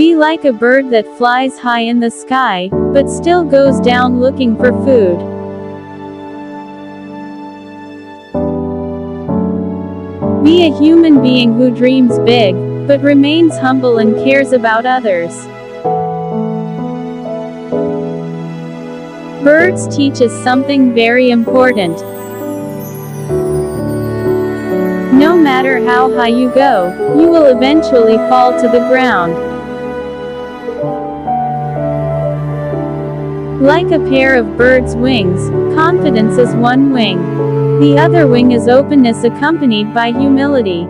Be like a bird that flies high in the sky, but still goes down looking for food. Be a human being who dreams big, but remains humble and cares about others. Birds teach us something very important. No matter how high you go, you will eventually fall to the ground. Like a pair of birds' wings, confidence is one wing. The other wing is openness accompanied by humility.